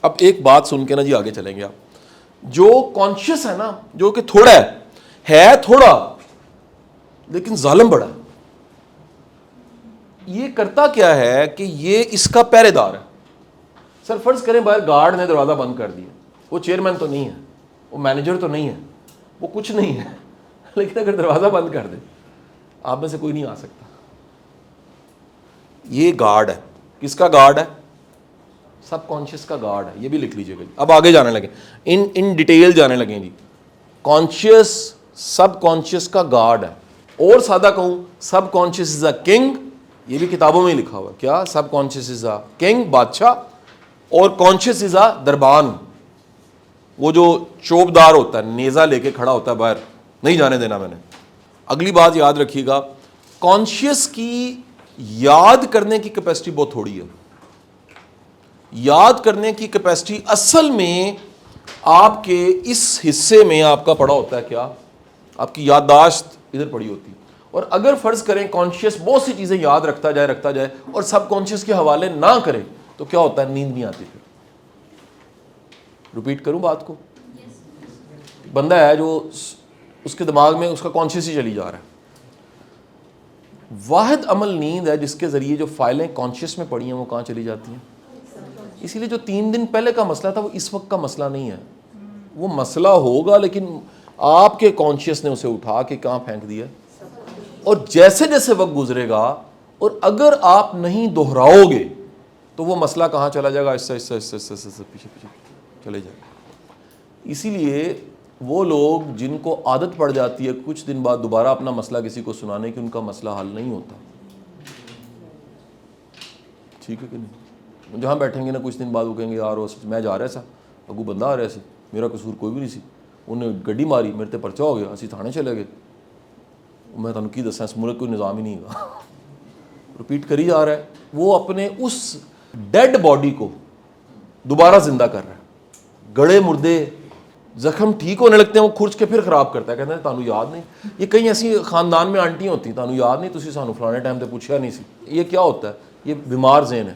اب ایک بات سن کے نا جی آگے چلیں گے. آپ جو کانشیس ہے نا, جو کہ تھوڑا ہے تھوڑا لیکن ظالم بڑا, یہ کرتا کیا ہے کہ یہ اس کا پہرے دار ہے. سر فرض کریں باہر گارڈ نے دروازہ بند کر دیا, وہ چیئرمین تو نہیں ہے, وہ مینیجر تو نہیں ہے, وہ کچھ نہیں ہے, لیکن اگر دروازہ بند کر دے آپ میں سے کوئی نہیں آ سکتا. یہ گارڈ ہے. کس کا گارڈ ہے؟ سب کانشیس کا گارڈ ہے. یہ بھی لکھ لیجیے گا. اب آگے جانے لگیں, ان ڈیٹیل جانے لگیں جی. کانشیس سب کانشیس کا گارڈ ہے, اور سادہ کہوں سب کانشیس از اے کنگ. یہ بھی کتابوں میں لکھا ہوا, کیا سب کانشیس از اے کنگ, بادشاہ, اور کانشیس از اے دربان. وہ جو چوبدار ہوتا ہے, نیزہ لے کے کھڑا ہوتا ہے باہر, نہیں جانے دینا میں نے. اگلی بات یاد رکھیے گا, کانشیس کی یاد کرنے کی کیپیسٹی بہت تھوڑی ہے. یاد کرنے کی کیپیسٹی اصل میں آپ کے اس حصے میں آپ کا پڑا ہوتا ہے, کیا آپ کی یادداشت ادھر پڑی ہوتی ہے. اور اگر فرض کریں کانشیس بہت سی چیزیں یاد رکھتا جائے اور سب کانشیس کے حوالے نہ کرے تو کیا ہوتا ہے؟ نیند نہیں آتی. پھر ریپیٹ کروں بات کو. بندہ ہے جو اس کے دماغ میں اس کا کانشیس ہی چلی جا رہا ہے. واحد عمل نیند ہے جس کے ذریعے جو فائلیں کانشیس میں پڑی ہیں وہ کہاں چلی جاتی ہیں. اسی لیے جو 3 دن پہلے کا مسئلہ تھا وہ اس وقت کا مسئلہ نہیں ہے. وہ مسئلہ ہوگا لیکن آپ کے کانشیس نے اسے اٹھا کے کہاں پھینک دیا. اور جیسے جیسے وقت گزرے گا اور اگر آپ نہیں دہراؤ گے تو وہ مسئلہ کہاں چلا جائے گا؟ ایسے پیچھے چلے جائے گا. اسی لیے وہ لوگ جن کو عادت پڑ جاتی ہے کچھ دن بعد دوبارہ اپنا مسئلہ کسی کو سنانے کی, ان کا مسئلہ حل نہیں ہوتا. ٹھیک ہے کہ نہیں؟ جہاں بیٹھیں گے نا کچھ دن بعد وہ کہیں گے یار میں جا رہا سا, اگو بندہ آ رہا سی, میرا قصور کوئی بھی نہیں سی, انہیں گڈی ماری, میرے تے پرچہ ہو گیا, اسی تھانے چلے گئے. میں تمہیں کی دساں اس ملک کوئی نظام ہی نہیں گا. رپیٹ کری جا رہا ہے. وہ اپنے اس ڈیڈ باڈی کو دوبارہ زندہ کر رہا ہے. گڑے مردے زخم ٹھیک ہونے لگتے ہیں, وہ کھرچ کے پھر خراب کرتا ہے. کہتے ہیں تانوں یاد نہیں. یہ کئی ایسی خاندان میں آنٹیاں ہوتی ہیں, تانوں یاد نہیں, تسی سانوں فلانے ٹائم تے پوچھا نہیں سی. یہ کیا ہوتا ہے؟ یہ بیمار ذہن ہے.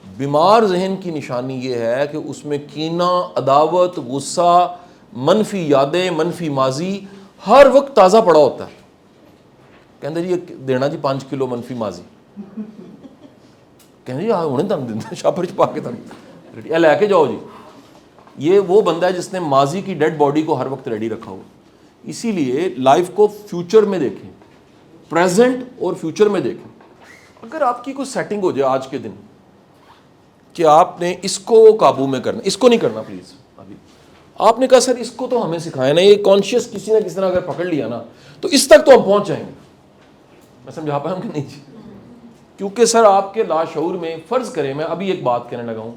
بیمار ذہن کی نشانی یہ ہے کہ اس میں کینہ, عداوت, غصہ, منفی یادیں, منفی ماضی ہر وقت تازہ پڑا ہوتا ہے. کہتے جی یہ دینا جی 5 کلو منفی ماضی. کہتے جی ہاں ہوں تم دیں شاپر چ پا کے تم یہ لے کے جاؤ جی. یہ وہ بندہ ہے جس نے ماضی کی ڈیڈ باڈی کو ہر وقت ریڈی رکھا ہو. اسی لیے لائف کو فیوچر میں دیکھیں, پریزنٹ اور فیوچر میں دیکھیں. اگر آپ کی کوئی سیٹنگ ہو جائے آج کے دن کہ آپ نے اس کو قابو میں کرنا, اس کو نہیں کرنا پلیز, ابھی آپ نے کہا سر اس کو تو ہمیں سکھایا نا, یہ کانشیس کسی نہ کسی طرح اگر پکڑ لیا نا تو اس تک تو ہم پہنچ جائیں گے. میں سمجھا پایا ہوں کہ نہیں جی؟ کیونکہ سر آپ کے لاشعور میں فرض کریں, میں ابھی ایک بات کہنے لگا ہوں,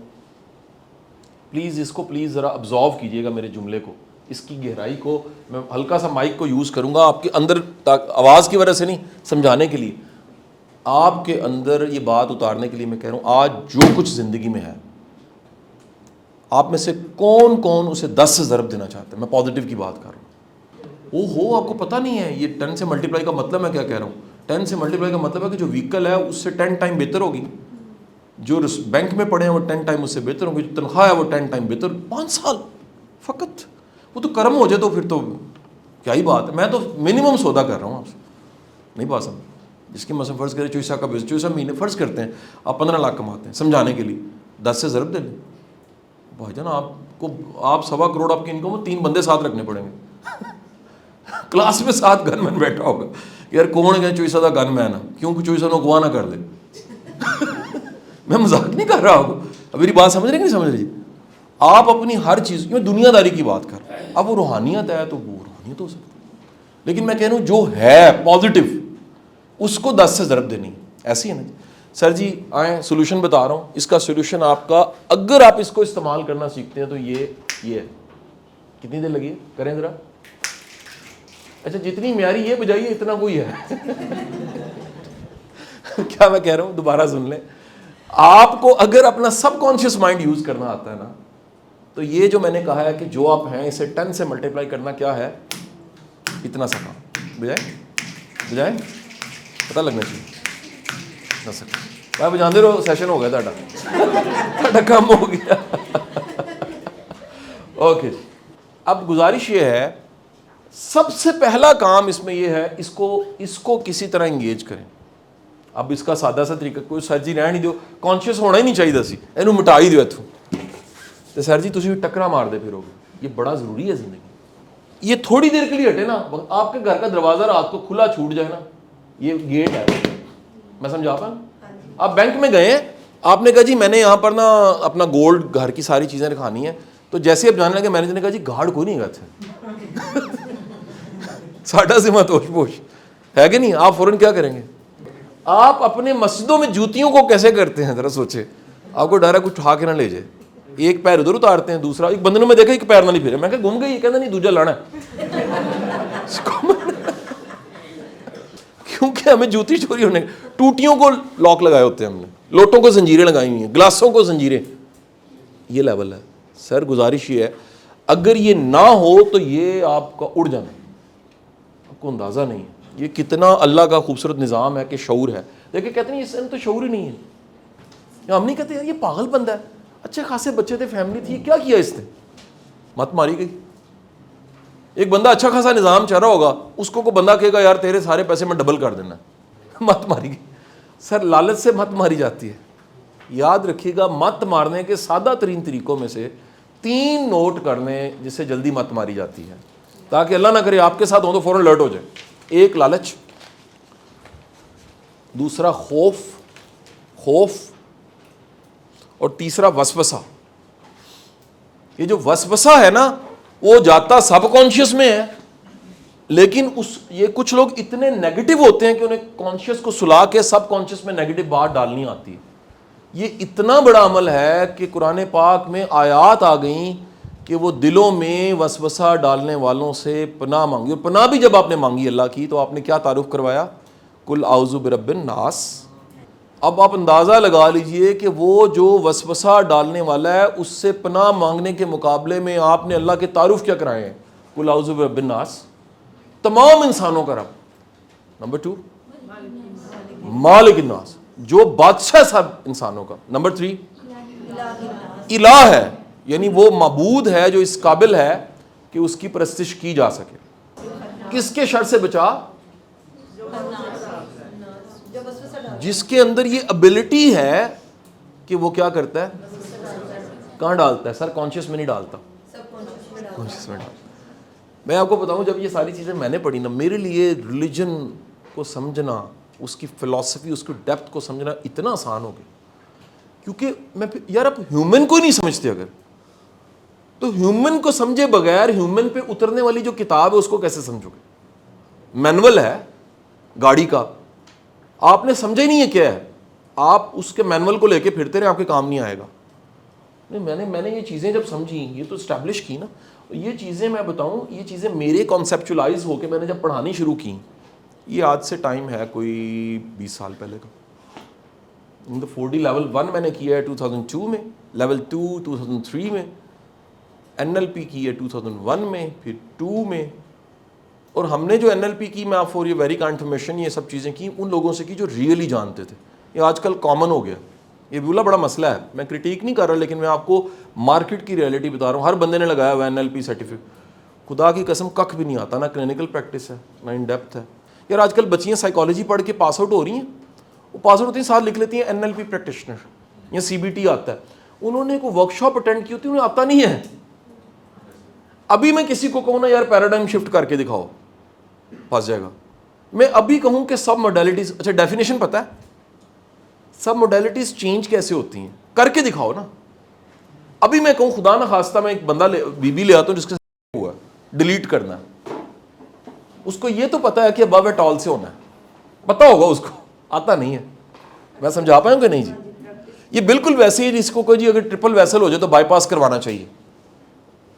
پلیز اس کو پلیز ذرا ابزارو کیجئے گا میرے جملے کو, اس کی گہرائی کو. میں ہلکا سا مائک کو یوز کروں گا آپ کے اندر, آواز کی وجہ سے نہیں, سمجھانے کے لیے, آپ کے اندر یہ بات اتارنے کے لیے میں کہہ رہا ہوں. آج جو کچھ زندگی میں ہے آپ میں سے کون کون اسے 10 سے ضرب دینا چاہتا ہے؟ میں پازیٹیو کی بات کر رہا ہوں. آپ کو پتہ نہیں ہے یہ 10 سے ملٹیپلائی کا مطلب میں کیا کہہ رہا ہوں. 10 سے ملٹیپلائی کا مطلب ہے کہ جو وہیکل ہے اس سے 10 ٹائم بہتر ہوگی, جو بینک میں پڑے ہیں وہ 10 ٹائم اس سے بہتر ہوگی, جو تنخواہ ہے وہ 10 ٹائم بہتر. 5 سال فقط, وہ تو کرم ہو جائے تو پھر تو کیا ہی بات ہے. میں تو منیمم سودا کر رہا ہوں آپ سے, نہیں بات سمجھ. جس کی مثلا فرض کرے 24 کا 24 مہینے فرض کرتے ہیں آپ 15 لاکھ کماتے ہیں, سمجھانے کے لیے 10 سے ضرب دے لیں بھائی جان. آپ 1.25 کروڑ آپ کی انکم ہو, 3 بندے ساتھ رکھنے پڑیں گے. کلاس میں 7 گن مین بیٹھا ہوگا, یار کون گیا 24 کا گن مین ہے, کیونکہ 24 اغوا نہ کر دے. میں مذاق نہیں کر رہا ہوں, اب میری بات سمجھ رہے کہ نہیں سمجھ رہی؟ آپ اپنی ہر چیز میں دنیا داری کی بات کر رہے ہیں. اب وہ روحانیت ہے تو وہ روحانیت ہو سکتی ہے, لیکن میں کہہ رہا ہوں جو ہے پازیٹیو اس کو 10 سے ضرب دینی. ایسی ہے نا سر جی, آئیں سولوشن بتا رہا ہوں. اس کا سولوشن آپ کا, اگر آپ اس کو استعمال کرنا سیکھتے ہیں تو یہ ہے. کتنی دیر لگی ہے کریں ذرا. اچھا جتنی معیاری یہ بجائیے اتنا کوئی ہے. کیا میں کہہ رہا ہوں دوبارہ سن لیں. آپ کو اگر اپنا سب کانشیس مائنڈ یوز کرنا آتا ہے نا تو یہ جو میں نے کہا ہے کہ جو آپ ہیں اسے 10 سے ملٹیپلائی کرنا کیا ہے, اتنا سا کام بجائے پتہ لگنا چاہیے. بھائی بجاندے رہو, سیشن ہو گیا تھوڑا کام ہو گیا. اوکے. اب گزارش یہ ہے, سب سے پہلا کام اس میں یہ ہے, اس کو کسی طرح انگیج کریں. اب اس کا سادہ سا طریقہ, کوئی سر جی رہ نہیں دو, کانشیس ہونا ہی نہیں چاہیے سی, اینو مٹا ہی دو اتوں, تو سر جی تسی ٹکرا مار دے پھرو گے. یہ بڑا ضروری ہے زندگی. یہ تھوڑی دیر کے لیے ہٹے نا, آپ کے گھر کا دروازہ رات کو کھلا چھوٹ جائے نا, یہ گیٹ ہے, میں سمجھا پا. آپ بینک میں گئے, آپ نے کہا جی میں نے یہاں پر نا اپنا گولڈ گھر کی ساری چیزیں رکھانی ہیں, تو جیسے آپ جانے لگے مینیجر نے کہا جی گارڈ کوئی نہیں گئے ساڈا ذمہ توش پوش ہے کہ نہیں. آپ فوراً کیا کریں گے؟ آپ اپنے مسجدوں میں جوتیوں کو کیسے کرتے ہیں ذرا سوچے. آپ کو ڈر ہے کچھ اٹھا کے نہ لے جائے, ایک پیر ادھر اتارتے ہیں, دوسرا ایک بندے نے میں دیکھا ایک پیر نہ نہیں پھیرے, میں کہ گم گئی, یہ کہنا نہیں دوجا لانا ہے کیونکہ ہمیں جوتی چوری ہونے, ٹوٹیوں کو لاک لگائے ہوتے ہیں ہم نے, لوٹوں کو زنجیریں لگائی ہوئی ہیں, گلاسوں کو زنجیریں. یہ لیول ہے. سر گزارش یہ ہے, اگر یہ نہ ہو تو یہ آپ کا اڑ جانا, آپ کو اندازہ نہیں ہے یہ کتنا اللہ کا خوبصورت نظام ہے کہ شعور ہے. دیکھیں کہتے ہیں اس میں تو شعور ہی نہیں ہے. ہم نہیں کہتے یار یہ پاگل بندہ ہے, اچھے خاصے بچے تھے, فیملی تھی, کیا کیا اس نے, مت ماری گئی. ایک بندہ اچھا خاصا نظام چل رہا ہوگا, اس کو بندہ کہے گا یار تیرے سارے پیسے میں ڈبل کر دینا, مت ماری گئی. سر لالچ سے مت ماری جاتی ہے. یاد رکھیے گا, مت مارنے کے سادہ ترین طریقوں میں سے 3 نوٹ کرنے جس سے جلدی مت ماری جاتی ہے, تاکہ اللہ نہ کرے آپ کے ساتھ ہو تو فوراً الرٹ ہو جائے. ایک لالچ, دوسرا خوف, اور تیسرا وسوسہ. یہ جو وسوسہ ہے نا وہ جاتا سب کانشیس میں ہے, لیکن یہ کچھ لوگ اتنے نیگیٹو ہوتے ہیں کہ انہیں کانشیس کو سلا کے سب کانشیس میں نیگیٹو بات ڈالنی آتی ہے. یہ اتنا بڑا عمل ہے کہ قرآن پاک میں آیات آ گئیں کہ وہ دلوں میں وسوسہ ڈالنے والوں سے پناہ مانگی. اور پناہ بھی جب آپ نے مانگی اللہ کی تو آپ نے کیا تعارف کروایا؟ قل اعوذ برب الناس. اب آپ اندازہ لگا لیجئے کہ وہ جو وسوسہ ڈالنے والا ہے اس سے پناہ مانگنے کے مقابلے میں آپ نے اللہ کے تعارف کیا کرائے ہیں؟ قل اعوذ برب الناس, تمام انسانوں کا رب. نمبر 2 مالک الناس, جو بادشاہ سب انسانوں کا. نمبر 3 الہ ہے, یعنی وہ معبود ہے جو اس قابل ہے کہ اس کی پرستش کی جا سکے. کس کے شر سے بچا؟ جس کے اندر یہ ابیلٹی ہے کہ وہ کیا کرتا ہے, کہاں ڈالتا ہے؟ سر کانشیس میں نہیں ڈالتا, کانشیس میں ڈالتا. میں آپ کو بتاؤں جب یہ ساری چیزیں میں نے پڑھی نا, میرے لیے ریلیجن کو سمجھنا, اس کی فلسفی, اس کی ڈیپتھ کو سمجھنا اتنا آسان ہو گیا. کیونکہ میں یار آپ ہیومن کو نہیں سمجھتے, اگر تو ہیومن کو سمجھے بغیر ہیومن پہ اترنے والی جو کتاب ہے اس کو کیسے سمجھو گے؟ مینول ہے گاڑی کا, آپ نے سمجھا ہی نہیں ہے کیا ہے, آپ اس کے مینول کو لے کے پھرتے رہے, آپ کے کام نہیں آئے گا. نہیں, میں نے یہ چیزیں جب سمجھی, یہ تو اسٹیبلش کی نا, یہ چیزیں میں بتاؤں, یہ چیزیں میرے کانسیپچولائز ہو کے میں نے جب پڑھانی شروع کی, یہ آج سے ٹائم ہے کوئی 20 سال پہلے کا. 4D لیول 1 میں نے کیا ہے 2002 میں, لیول 2 2003 میں, NLP کی ہے 2001 میں, پھر 2 میں. اور ہم نے جو NLP کی, میں آپ فور یہ ویری کا انفارمیشن, یہ سب چیزیں کی ان لوگوں سے کی جو ریئلی جانتے تھے. یہ آج کل کامن ہو گیا, یہ بھی بڑا مسئلہ ہے. میں کرٹیک نہیں کر رہا, لیکن میں آپ کو مارکیٹ کی ریئلٹی بتا رہا ہوں. ہر بندے نے لگایا ہوا ہے NLP سرٹیفکیٹ, خدا کی قسم ککھ بھی نہیں آتا, نہ کلینکل پریکٹس ہے نہ ان ڈیپتھ ہے. یار آج کل بچیاں سائیکالوجی پڑھ کے پاس آؤٹ ہو رہی ہیں, وہ پاس آؤٹ ہوتی ہیں, ساتھ لکھ لیتی ہیں NLP پریکٹیشنر یا CBT آتا ہے. انہوں نے کوئی ورک شاپ اٹینڈ کی ہوتی ہے, انہیں آتا نہیں ہے. ابھی میں کسی کو کہوں نا یار پیراڈائم شفٹ کر کے دکھاؤ, پھنس جائے گا. میں ابھی کہوں کہ سب موڈیلٹیز, اچھا ڈیفینیشن پتہ ہے سب موڈیلٹیز چینج کیسے ہوتی ہیں, کر کے دکھاؤ نا. ابھی میں کہوں خدا نہ خواستہ میں ایک بندہ بی بی لے آتا ہوں جس کے ساتھ ہوا ہے, ڈیلیٹ کرنا ہے, اس کو یہ تو پتا ہے کہ ابو ایٹ آل سے ہونا ہے, پتا ہوگا اس کو, آتا نہیں ہے. میں سمجھا پایا ہوں کہ نہیں جی؟ یہ بالکل ویسے ہی جس کو کوئی جی اگر ٹرپل ویسل ہو جائے تو بائی پاس کروانا چاہیے,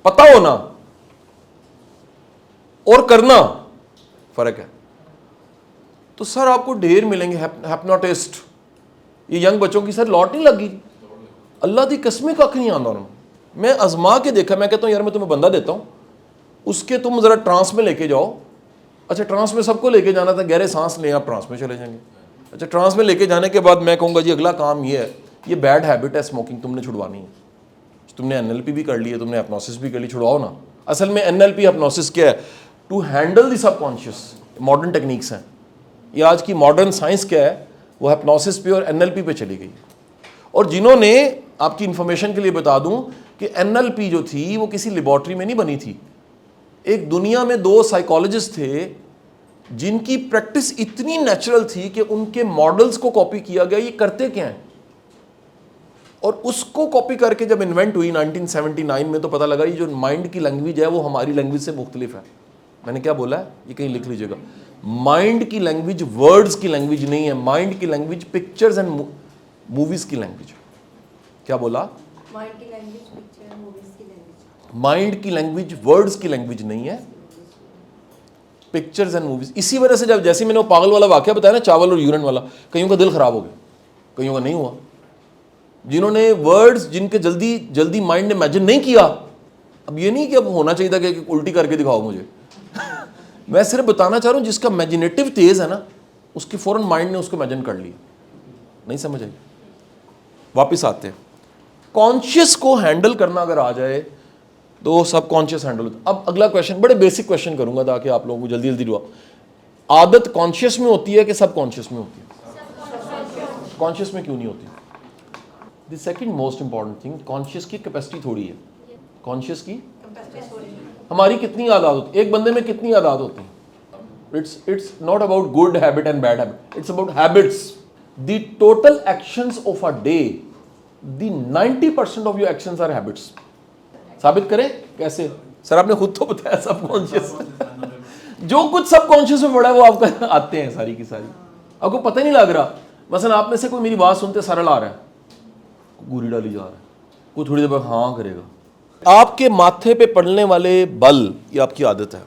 پتا ہونا اور کرنا فرق ہے. تو سر آپ کو ڈھیر ملیں گے ہیپنوٹسٹ, یہ ینگ بچوں کی سر لاٹ نہیں لگی, اللہ دی قسمیں کھ نہیں آتا انہوں. میں آزما کے دیکھا, میں کہتا ہوں یار میں تمہیں بندہ دیتا ہوں, اس کے تم ذرا ٹرانس میں لے کے جاؤ. اچھا ٹرانس میں سب کو لے کے جانا تھا, گہرے سانس لیں, آپ ٹرانس میں چلے جائیں گے. اچھا ٹرانس میں لے کے جانے کے بعد میں کہوں گا جی اگلا کام یہ ہے, یہ بیڈ ہیبٹ ہے اسموکنگ, تم نے چھڑوانی ہے, تم نے NLP بھی کر لی ہے, تم نے ہپنوسس بھی کر لی, چھڑواؤ نا. اصل میں NLP ہپنوسس کیا ہے؟ To handle the subconscious. Modern techniques ہیں. یہ آج کی ماڈرن سائنس کیا ہے, وہ ہپنوسس پہ اور NLP پہ چلی گئی. اور جنہوں نے, آپ کی انفارمیشن کے لیے بتا دوں کہ NLP جو تھی وہ کسی لیبارٹری میں نہیں بنی تھی. ایک دنیا میں 2 سائیکالوجسٹ تھے جن کی پریکٹس اتنی نیچرل تھی کہ ان کے ماڈلز کو کاپی کیا گیا, یہ کرتے کیا ہیں, اور اس کو کاپی کر کے جب انوینٹ ہوئی 1979 میں, تو پتہ لگا یہ جو مائنڈ کی لینگویج ہے وہ ہماری لینگویج سے مختلف ہے. میں نے کیا بولا ہے, یہ کہیں لکھ لیجیے گا. مائنڈ کی لینگویج ورڈز کی لینگویج نہیں ہے, مائنڈ کی لینگویج پکچرز اینڈ موویز کی لینگویج. کیا بولا؟ مائنڈ کی لینگویج ورڈز کی لینگویج نہیں ہے, پکچرز اینڈ موویز. اسی وجہ سے جب جیسے میں نے وہ پاگل والا واقعہ بتایا نا, چاول اور یورین والا, کئیوں کا دل خراب ہو گیا, کئیوں کا نہیں ہوا. جنہوں نے ورڈز جن کے جلدی جلدی مائنڈ نے امیجن نہیں کیا, اب یہ نہیں کہ اب ہونا چاہیے تھا کہ الٹی کر کے دکھاؤ مجھے. میں صرف بتانا چاہ رہا ہوں جس کا امیجنیٹو تیز ہے نا, اس کی فوراً مائنڈ نے اس کو امیجن کر لیا. نہیں سمجھ آئی؟ واپس آتے ہیں. کانشیس کو ہینڈل کرنا اگر آ جائے تو سب کانشیس ہینڈل ہوتا. اب اگلا کویشچن, بڑے بیسک کویشچن کروں گا تاکہ آپ لوگوں کو جلدی جلدی دعا. عادت کانشیس میں ہوتی ہے کہ سب کانشیس میں ہوتی ہے؟ کانشیس میں کیوں نہیں ہوتی؟ The second most important thing, conscious کی کیپیسٹی تھوڑی ہے. کانشیس کی ہماری کتنی عادات ہوتی ہے, ایک بندے میں کتنی عادات ہوتی ہیں؟ It's not about good habit and bad habit, it's about habits. The total actions of a day, the 90% of your actions are habits. ثابت کریں کیسے؟ سر آپ نے خود تو بتایا سب کانشیس. جو کچھ سب کانشیس میں پڑا ہے وہ آپ کا آتے ہیں ساری کی ساری, آپ کو پتہ نہیں لگ رہا. مثلا آپ میں سے کوئی میری بات سنتے سرل آ رہا ہے, گوری ڈالی جا رہا ہے, کوئی تھوڑی دیر بعد ہاں کرے گا. آپ کے ماتھے پہ پڑنے والے بل, یہ آپ کی عادت ہے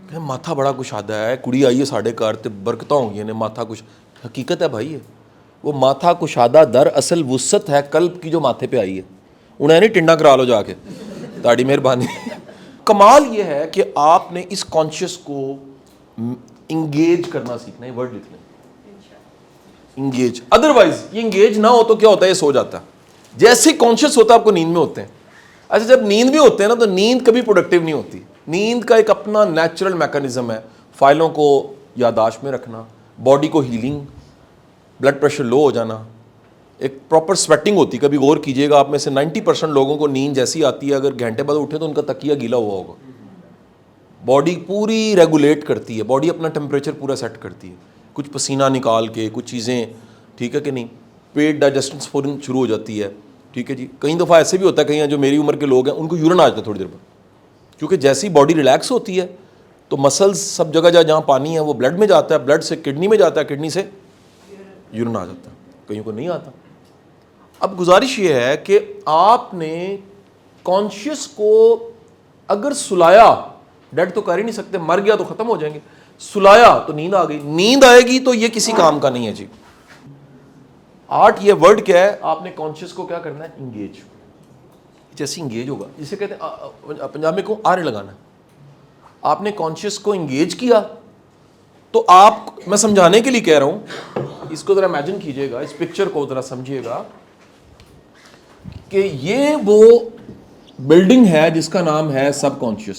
کہ ماتھا بڑا کشادہ ہے, کڑی آئی ہے ساڑھے کار تے برکتاں ہوں گی نے ماتھا کش. حقیقت ہے بھائی, وہ ماتھا کشادہ در اصل وسعت ہے قلب کی جو ماتھے پہ آئی ہے. انہیں نہیں ٹنڈا کرا لو جا کے, تاڑی مہربانی. کمال یہ ہے کہ آپ نے اس کانشیس کو انگیج کرنا سیکھنا ہے. ورڈ لکھ لیں, انگیج. ادروائز یہ انگیج نہ ہو تو کیا ہوتا ہے, یہ سو جاتا ہے. جیسے کانشیس ہوتا ہے آپ کو نیند میں ہوتے ہیں. اچھا جب نیند میں ہوتے ہیں نا تو نیند کبھی پروڈکٹیو نہیں ہوتی. نیند کا ایک اپنا نیچرل میکانزم ہے, فائلوں کو یادداشت میں رکھنا, باڈی کو ہیلنگ, بلڈ پریشر لو ہو جانا, ایک پراپر سویٹنگ ہوتی. کبھی غور کیجئے گا, آپ میں سے 90% لوگوں کو نیند جیسی آتی ہے اگر گھنٹے بعد اٹھے تو ان کا تکیہ گیلا ہوا ہوگا. باڈی پوری ریگولیٹ کرتی ہے, باڈی اپنا ٹیمپریچر پورا سیٹ کرتی ہے, کچھ پسینہ نکال کے کچھ چیزیں, ٹھیک ہے کہ نہیں, پیٹ ڈائجسٹنس فوراً شروع ہو جاتی ہے. ٹھیک ہے جی. کئی دفعہ ایسے بھی ہوتا ہے, کہیں جو میری عمر کے لوگ ہیں ان کو یورین آ جاتا ہے تھوڑی دیر بعد, کیونکہ جیسی باڈی ریلیکس ہوتی ہے تو مسلز سب جگہ جہاں پانی ہے وہ بلڈ میں جاتا ہے, بلڈ سے کڈنی میں جاتا ہے, کڈنی سے یورین آ جاتا ہے. کئیوں کو نہیں آتا. اب گزارش یہ ہے کہ آپ نے کانشیس کو اگر سلایا, ڈیڈ تو کر ہی نہیں سکتے, مر گیا تو ختم ہو جائیں گے, سلایا تو نیند آ گئی. نیند آئے گی تو یہ کسی کام کا نہیں ہے جی. آرٹ, یہ ورڈ کیا ہے, آپ نے کانشیس کو کیا کرنا ہے, انگیج. جیسے انگیج ہوگا, جسے کہتے ہیں پنجاب میں کو آرے لگانا. آپ نے کانشیس کو انگیج کیا تو آپ, میں سمجھانے کے لیے کہہ رہا ہوں, اس کو ذرا امیجن کیجئے گا, اس پکچر کو ذرا سمجھیے گا کہ یہ وہ بلڈنگ ہے جس کا نام ہے سب کانشیس,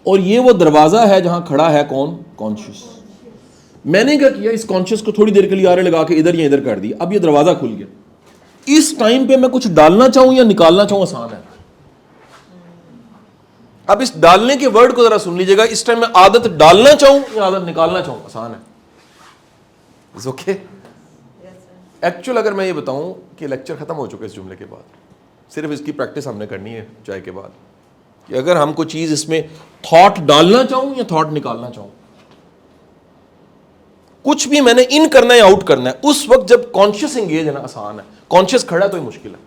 اور یہ وہ دروازہ ہے جہاں کھڑا ہے کون, کانشیس. میں نے کیا کیا, اس کانشیس کو تھوڑی دیر کے لیے آرے لگا کے ادھر یا ادھر کر دیا. اب یہ دروازہ کھل گیا. اس ٹائم پہ میں کچھ ڈالنا چاہوں یا نکالنا چاہوں آسان ہے. اب اس ڈالنے کے ورڈ کو ذرا سن لیجیے گا. اس ٹائم میں عادت ڈالنا چاہوں یا عادت نکالنا چاہوں, آسان ہے. اوکے. ایکچوئل اگر میں یہ بتاؤں کہ لیکچر ختم ہو چکا اس جملے کے بعد, صرف اس کی پریکٹس ہم نے کرنی ہے چائے کے بعد, کہ اگر ہم کوئی چیز اس میں تھاٹ ڈالنا چاہوں یا تھاٹ نکالنا چاہوں, کچھ بھی میں نے ان کرنا ہے یا آؤٹ کرنا ہے, اس وقت جب کانشیس انگیج ہے نا آسان ہے, کانشیس کھڑا ہے تو یہ مشکل ہے.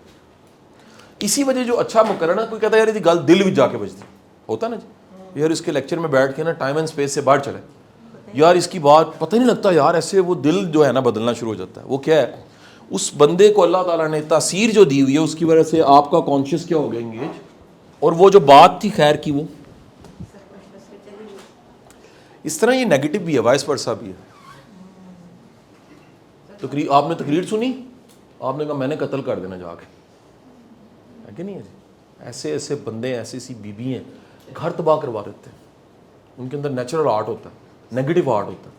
اسی وجہ جو اچھا مقرر ہے, کوئی کہتا ہے یار یہ گل دل بھی جا کے بجتی ہوتا نا جی, یار اس کے لیکچر میں بیٹھ کے نا ٹائم اینڈ اسپیس سے باہر چلے, یار اس کی بات پتہ نہیں لگتا یار, ایسے وہ دل جو ہے نا بدلنا شروع ہو جاتا ہے. وہ کیا ہے, اس بندے کو اللہ تعالیٰ نے تاثیر جو دی ہوئی ہے اس کی وجہ سے آپ کا کانشیس کیا ہو گیا, انگیج, اور وہ جو بات تھی خیر کی وہ اس طرح. یہ نیگیٹو بھی ہے, وائس ورسا بھی ہے. آپ نے تقریر سنی, آپ نے کہا میں نے قتل کر دینا جا کے, ہے کہ نہیں ہے جی؟ ایسے ایسے بندے, ایسی ایسی بیوی ہیں گھر تباہ کروا دیتے ہیں. ان کے اندر نیچرل آرٹ ہوتا ہے, نیگیٹو آرٹ ہوتا ہے.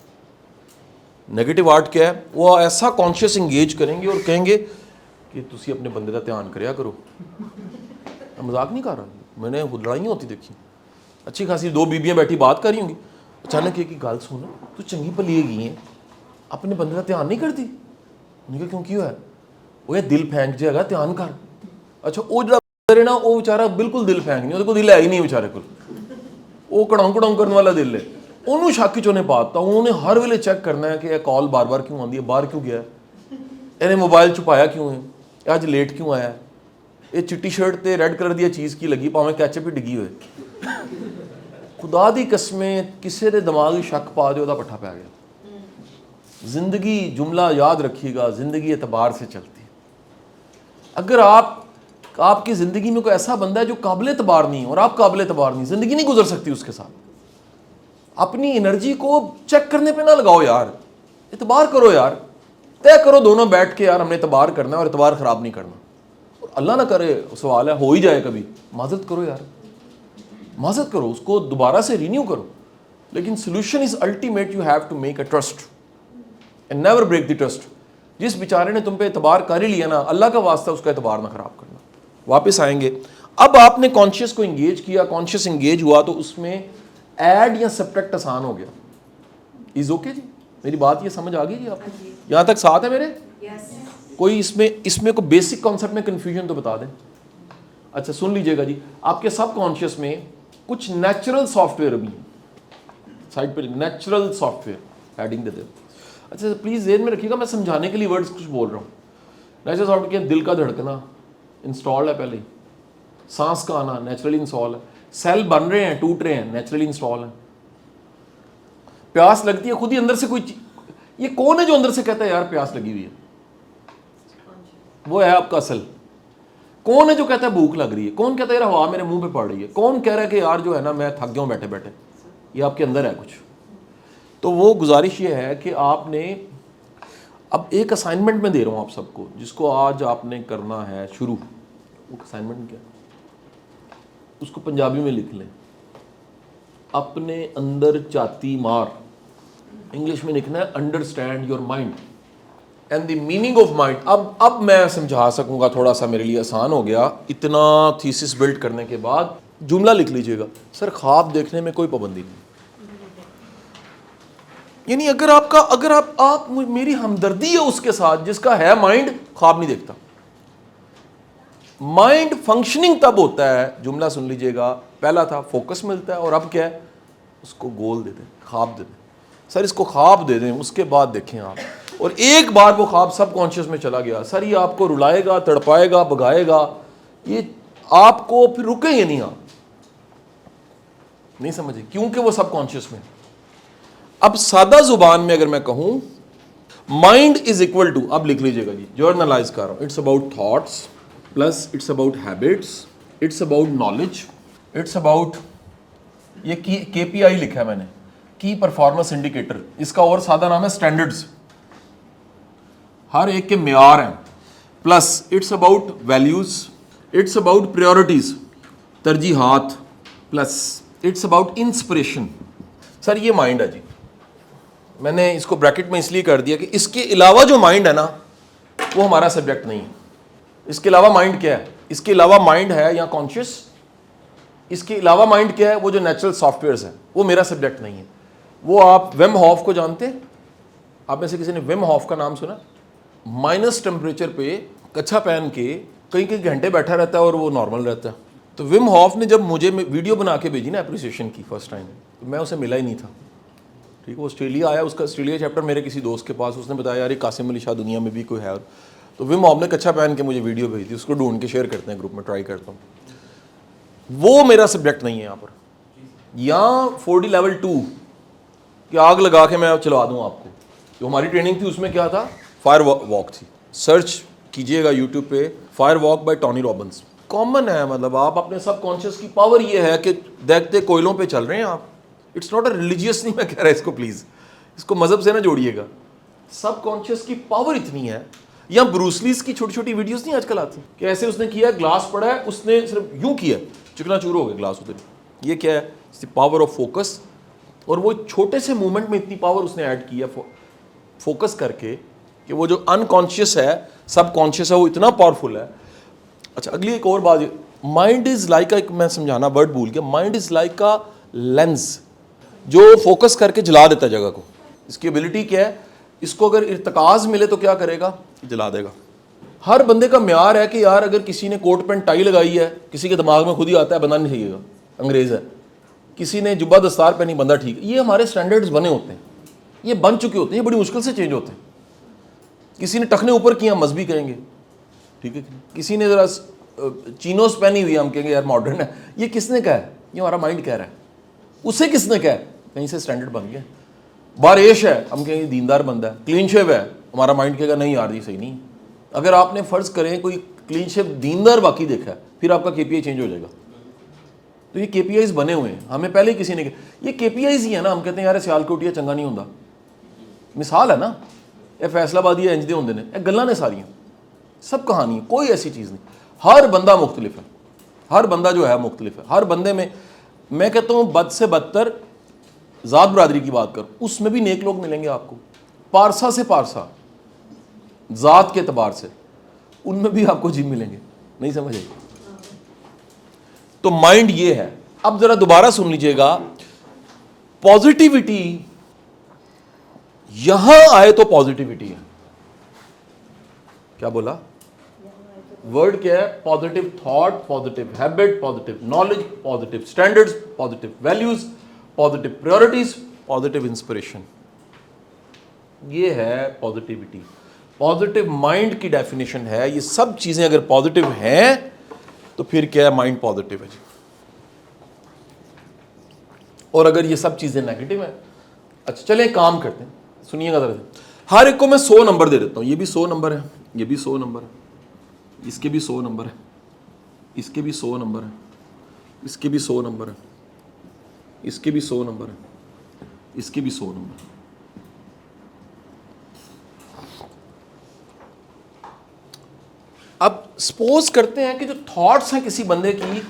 نیگیٹو آرٹ کیا ہے؟ وہ ایسا کانشیس انگیج کریں گے اور کہیں گے کہ تسی اپنے بندے کا دھیان کریا کرو. میں مذاق نہیں کر رہا, میں نے لڑائیاں ہوتی دیکھی, اچھی خاصی 2 بیویاں بیٹھی بات کر رہی ہوں گی, اچانک ایک گل سن, تو چنگی پلیے گئی ہیں, اپنے بندے کا دھیان نہیں کرتی. انہوں نے کہا کیوں ہے؟ وہ یہ دل پھینک جائے گا, دھیان کر. اچھا وہ جڑا ہے نا وہ بیچارہ بالکل دل پھینک نہیں, وہ دل ہے ہی نہیں بیچارے کو, وہ کڑاؤں کڑاؤں کرنے والا دل ہے. انہوں شک چونے پاتا, انہوں نے ہر ویلے چیک کرنا ہے کہ یہ کال بار بار کیوں آتی ہے, باہر کیوں گیا ہے, انہیں موبائل چھپایا کیوں ہے, آج لیٹ کیوں آیا ہے, یہ چٹی شرٹ تے ریڈ کلر دی چیز کی لگی, پاویں کیچپ ہی ڈگی ہوئے. خدا دی قسمیں کسے دے دماغی شک پا دے, وہ پٹھا پی گیا. زندگی, جملہ یاد رکھیے گا, زندگی اعتبار سے چلتی ہے. اگر آپ کی زندگی میں کوئی ایسا بندہ ہے جو قابل اعتبار نہیں اور آپ قابل اعتبار نہیں, زندگی نہیں گزر سکتی اس کے ساتھ. اپنی انرجی کو چیک کرنے پہ نہ لگاؤ یار, اعتبار کرو یار, طے کرو دونوں بیٹھ کے یار ہم نے اعتبار کرنا ہے اور اعتبار خراب نہیں کرنا. اور اللہ نہ کرے سوال ہے ہو ہی جائے کبھی, معذرت کرو یار, معذرت کرو, اس کو دوبارہ سے رینیو کرو. لیکن solution is ultimate, you have to make a trust and never break the trust. جس بیچارے نے تم پہ اعتبار کر ہی لیا نا, اللہ کا واسطہ اس کا اعتبار نہ خراب کرنا. واپس آئیں گے. اب آپ نے کانشیس کو انگیج کیا, کانشیس انگیج ہوا تو اس میں ایڈ یا سبٹریکٹ آسان ہو گیا. از اوکے جی, میری بات یہ سمجھ آ گئی جی آپ کو, یہاں تک ساتھ ہے میرے؟ کوئی اس میں کوئی بیسک کانسیپٹ میں کنفیوژن تو بتا دیں. اچھا سن لیجئے گا جی, آپ کے سب کانشیس میں کچھ نیچرل سافٹ ویئر بھی ہیں, سائڈ پہ نیچرل سافٹ ویئر ہیڈنگ دے دیں. اچھا پلیز ذہن میں رکھیے گا, میں سمجھانے کے لیے ورڈز کچھ بول رہا ہوں. نیچرل سافٹ ویئر, دل کا دھڑکنا انسٹال ہے پہلے ہی, سانس کا آنا نیچرلی انسٹال ہے, سیل بن رہے ہیں ٹوٹ رہے ہیں نیچرلی انسٹال ہیں, پیاس لگتی ہے خود ہی اندر سے کوئی یہ کون ہے جو اندر سے کہتا ہے یار پیاس لگی ہوئی ہے؟ وہ ہے آپ کا اصل. کون ہے جو کہتا ہے بھوک لگ رہی ہے؟ کون کہتا ہے یار ہوا میرے منہ پہ پڑ رہی ہے؟ کون کہہ رہا ہے کہ یار جو ہے نا میں تھک گیا ہوں بیٹھے بیٹھے؟ یہ آپ کے اندر ہے کچھ. تو وہ گزارش یہ ہے کہ آپ نے اب ایک اسائنمنٹ میں دے رہا ہوں آپ سب کو, جس کو آج آپ نے کرنا ہے شروع. وہ اسائنمنٹ کیا؟ اس کو پنجابی میں لکھ لیں, اپنے اندر چاتی مار. انگلش میں لکھنا ہے understand your mind and the meaning of mind. اب میں سمجھا سکوں گا, تھوڑا سا میرے لیے آسان ہو گیا. اتنا تھیسس بلڈ کرنے کے بعد جملہ لکھ لیجئے گا, سر خواب دیکھنے میں کوئی پابندی نہیں. یعنی اگر آپ میری ہمدردی ہے اس کے ساتھ جس کا ہے مائنڈ خواب نہیں دیکھتا. مائنڈ فنکشننگ تب ہوتا ہے, جملہ سن لیجئے گا, پہلا تھا فوکس ملتا ہے, اور اب کیا ہے, اس کو گول دے دیں, خواب دے دیں. سر اس کو خواب دے دیں, اس کے بعد دیکھیں آپ, اور ایک بار وہ خواب سب کانشیس میں چلا گیا, سر یہ آپ کو رلائے گا, تڑپائے گا, بھگائے گا, یہ آپ کو پھر رکیں گے نہیں. آپ نہیں سمجھے کیونکہ وہ سب کانشیس میں. اب سادہ زبان میں اگر میں کہوں, مائنڈ از اکول ٹو, اب لکھ لیجئے گا جی, جرنلائز کر رہا ہوں, it's about thoughts plus it's about habits, it's about knowledge, it's about, یہ کے پی آئی لکھا ہے میں نے, کی پرفارمنس انڈیکیٹر, اس کا اور سادہ نام ہے اسٹینڈرڈز, ہر ایک کے معیار ہیں, plus it's about values, it's about priorities, ترجیحات, plus it's about inspiration. Sir یہ مائنڈ ہے جی. میں نے اس کو بریکٹ میں اس لیے کر دیا کہ اس کے علاوہ جو مائنڈ ہے نا وہ ہمارا سبجیکٹ نہیں ہے. اس کے علاوہ مائنڈ کیا ہے؟ اس کے علاوہ مائنڈ ہے یا کانشیس, اس کے علاوہ مائنڈ کیا ہے؟ وہ جو نیچرل سافٹ ویئرز ہیں, وہ میرا سبجیکٹ نہیں ہے. وہ آپ ویم ہاف کو جانتے ہیں؟ آپ میں سے کسی نے ویم ہاف کا نام سنا؟ مائنس ٹیمپریچر پہ کچھا پہن کے کئی گھنٹے بیٹھا رہتا ہے اور وہ نارمل رہتا ہے. تو ویم ہاف نے جب مجھے ویڈیو بنا کے بھیجی نا اپریسیشن کی فرسٹ ٹائم, تو میں اسے ملا ہی نہیں تھا. ٹھیک ہے, وہ آسٹریلیا آیا, اس کا آسٹریلیا چیپٹر میرے کسی دوست کے پاس, اس نے بتایا یار قاسم علی شاہ دنیا میں بھی کوئی ہے. تو ویم ہاف نے کچھا پہن کے مجھے ویڈیو بھیجی, اس کو ڈھونڈ کے شیئر کرتے ہیں گروپ میں, ٹرائی کرتا ہوں. وہ میرا سبجیکٹ نہیں ہے یہاں پر. یہاں 4D لیول 2 کہ آگ لگا کے میں چلوا دوں آپ کو. جو ہماری ٹریننگ تھی اس میں کیا تھا؟ فائر واک تھی. سرچ کیجئے گا یوٹیوب پہ, fire walk by Tony Robbins. Common ہے, مطلب آپ اپنے سب کانشیس کی پاور یہ ہے کہ دیکھتے کوئلوں پہ چل رہے ہیں آپ. اٹس ناٹ اے ریلیجیس, نہیں میں کہہ رہا اس کو, پلیز اس کو مذہب سے نہ جوڑیے گا. سب کانشیس کی پاور اتنی ہے یا بروسلیز کی چھوٹی چھوٹی ویڈیوز نہیں آج کل آتی کہ ایسے اس نے کیا, گلاس پڑا ہے, اس نے صرف یوں کیا, چکنا چور ہو گیا گلاس ادھر. یہ کیا ہے؟ Power of focus. اور وہ چھوٹے سے مومنٹ میں اتنی پاور اس نے ایڈ کی ہے فوکس کر کے کہ وہ جو انکانشیس ہے, سب کانشیس ہے, وہ اتنا پاورفل ہے. اچھا اگلی ایک اور بات, مائنڈ از لائک, ایک میں سمجھانا ورڈ بھول گیا, mind is like a lens جو فوکس کر کے جلا دیتا ہے جگہ کو. اس کی ایبلٹی کیا ہے, اس کو اگر ارتکاز ملے تو کیا کرے گا, جلا دے گا. ہر بندے کا معیار ہے کہ یار اگر کسی نے کوٹ پینٹ ٹائی لگائی ہے, کسی کے دماغ میں خود ہی آتا ہے بندہ نہیں چاہیے گا, انگریز ہے. کسی نے جبہ دستار پہنی, بندہ ٹھیک ہے. یہ ہمارے سٹینڈرڈز بنے ہوتے ہیں, یہ بن چکے ہوتے ہیں, یہ بڑی مشکل سے چینج ہوتے ہیں. کسی نے ٹخنے اوپر کیا, مذہبی کہیں گے, ٹھیک ہے. کسی نے ذرا چینوز پہنی ہوئی, ہم کہیں گے یار ماڈرن ہے. یہ کس نے کہا ہے؟ یہ ہمارا مائنڈ کہہ رہا ہے. اسے کس نے کہا ہے؟ کہیں سے سٹینڈرڈ بن گیا. باریش ہے, ہم کہیں گے دیندار بندہ ہے. کلین شیو ہے, ہمارا مائنڈ کہے گا نہیں یار یہ صحیح نہیں. اگر آپ نے فرض کریں کوئی کلین شیو دیندار باقی دیکھا ہے, پھر آپ کا کے پی آئی چینج ہو جائے گا. تو یہ کے پی آئیز بنے ہوئے ہیں, ہمیں پہلے ہی کسی نے کہا. یہ کے پی آئیز ہی ہے نا, ہم کہتے ہیں یار سیال کوٹیا چنگا نہیں ہوتا, مثال ہے نا. یہ فیصلہ بادی انج دے ہوندے نے, یہ گلاں نے ساریاں, سب کہانی, کوئی ایسی چیز نہیں. ہر بندہ مختلف ہے, ہر بندہ جو ہے مختلف ہے. ہر بندے میں کہتا ہوں بد سے بدتر ذات برادری کی بات کروں, اس میں بھی نیک لوگ ملیں گے آپ کو, پارسا سے پارسا, ذات کے اعتبار سے, ان میں بھی آپ کو جی ملیں گے. نہیں سمجھے؟ تو مائنڈ یہ ہے. اب ذرا دوبارہ سن لیجئے گا, پازیٹیوٹی یہاں آئے تو پازیٹیوٹی ہے. کیا بولا؟ ورڈ کیا ہے؟ Positive thought, positive habit, positive knowledge, positive standards, positive values, positive priorities, positive inspiration. یہ ہے پازیٹیوٹی. پازیٹیو مائنڈ کی ڈیفینیشن ہے. یہ سب چیزیں اگر پازیٹیو ہیں تو پھر کیا ہے؟ مائنڈ پازیٹیو ہے جی. اور اگر یہ سب چیزیں نیگیٹو ہیں, اچھا چلیں کام کرتے ہیں, سنیے گا ذرا. ہر ایک کو میں 100 نمبر دے دیتا ہوں. یہ بھی 100 نمبر ہے, یہ بھی 100 نمبر ہے, اس کے بھی 100 نمبر ہے, اس کے بھی 100 نمبر ہے, اس کے بھی 100 نمبر ہے, اس کے بھی 100 نمبر ہے, اس کے بھی 100 نمبر ہے. اب سپوز کرتے ہیں کہ جو تھاٹس ہیں کسی بندے کی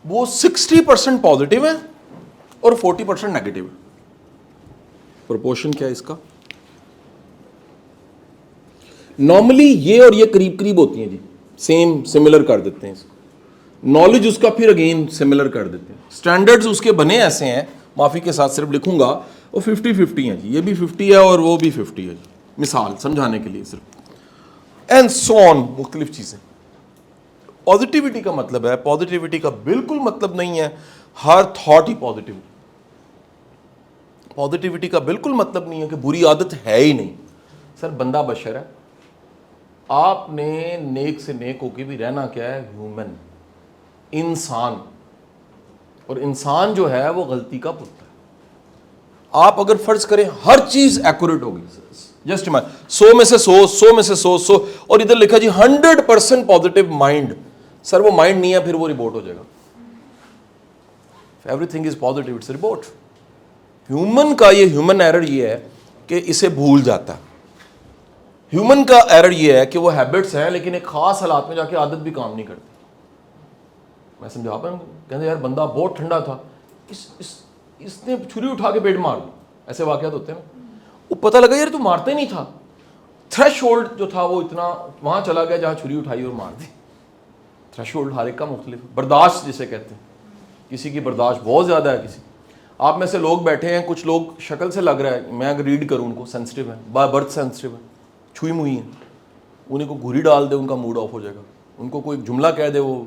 وہ 60% پازیٹیو ہیں اور 40% نیگیٹو ہے. پروپورشن کیا ہے اس کا؟ نارملی یہ اور یہ قریب قریب ہوتی ہیں جی, سیم سملر کر دیتے ہیں اس کو. نالج اس کا پھر اگین سملر کر دیتے ہیں. اسٹینڈرڈز اس کے بنے ایسے ہیں, معافی کے ساتھ صرف لکھوں گا, وہ 50-50 ہیں جی. یہ بھی 50 ہے اور وہ بھی 50 ہے جی, مثال سمجھانے کے لیے صرف. اینڈ سو آن, مختلف چیزیں. پازیٹیوٹی کا مطلب ہے, پازیٹیوٹی کا بالکل مطلب نہیں ہے ہر تھاٹ ہی پازیٹیو. پازیٹیوٹی کا بالکل مطلب نہیں ہے کہ بری عادت ہے ہی نہیں. سر بندہ بشر ہے, آپ نے نیک سے نیک ہو کے بھی رہنا کیا ہے؟ ہیومن, انسان. اور انسان جو ہے وہ غلطی کا پتر ہے. آپ اگر فرض کریں ہر چیز ایکوریٹ ہوگی, جسٹ 100 میں سے 100 میں سے 100 اور ادھر لکھا جی 100% پازیٹیو مائنڈ. سر وہ مائنڈ نہیں ہے, پھر وہ ریبوٹ ہو جائے گا. Everything is positive, it's reboot. Human کا یہ ہیومن ایرر یہ ہے کہ اسے بھول جاتا ہے. ہیومن کا ایرر یہ ہے کہ وہ ہیبٹس ہیں لیکن ایک خاص حالات میں جا کے عادت بھی کام نہیں کرتی. میں سمجھا پا ہوں, کہتے یار بندہ بہت ٹھنڈا تھا, اس نے چھری اٹھا کے پیٹ مار دی. ایسے واقعات ہوتے ہیں. وہ پتہ لگا یار تو مارتا ہی نہیں تھا, تھریش ہولڈ جو تھا وہ اتنا وہاں چلا گیا جہاں چھری اٹھائی اور مار دی. تھریش ہولڈ ہر ایک کا مختلف. برداشت جسے کہتے ہیں, کسی کی برداشت بہت زیادہ ہے. کسی آپ میں سے لوگ بیٹھے ہیں, کچھ لوگ شکل سے لگ رہا ہے, میں اگر ریڈ کروں ان کو سینسٹیو ہیں, بائی برتھ سینسٹیو ہیں, چھوئی موئی ہیں. انہیں کو گھوری ڈال دے ان کا موڈ آف ہو جائے گا. ان کو کوئی جملہ کہہ دے, وہ